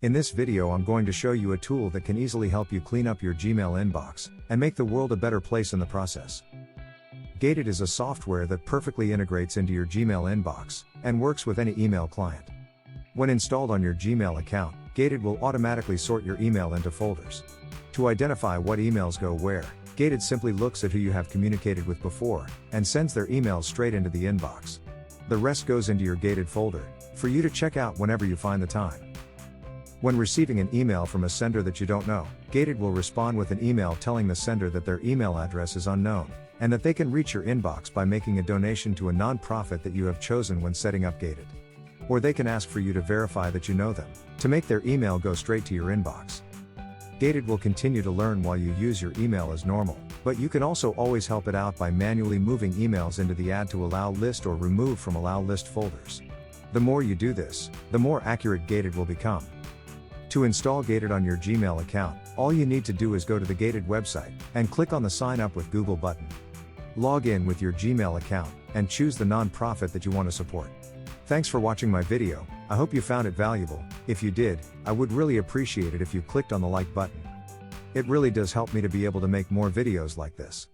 In this video I'm going to show you a tool that can easily help you clean up your Gmail inbox, and make the world a better place in the process. Gated is a software that perfectly integrates into your Gmail inbox, and works with any email client. When installed on your Gmail account, Gated will automatically sort your email into folders. To identify what emails go where, Gated simply looks at who you have communicated with before, and sends their emails straight into the inbox. The rest goes into your Gated folder, for you to check out whenever you find the time. When receiving an email from a sender that you don't know, Gated will respond with an email telling the sender that their email address is unknown, and that they can reach your inbox by making a donation to a non-profit that you have chosen when setting up Gated. Or they can ask for you to verify that you know them, to make their email go straight to your inbox. Gated will continue to learn while you use your email as normal, but you can also always help it out by manually moving emails into the Add to Allow list or Remove from Allow list folders. The more you do this, the more accurate Gated will become. To install Gated on your Gmail account, all you need to do is go to the Gated website, and click on the Sign Up with Google button. Log in with your Gmail account, and choose the non-profit that you want to support. Thanks for watching my video. I hope you found it valuable. If you did, I would really appreciate it if you clicked on the like button. It really does help me to be able to make more videos like this.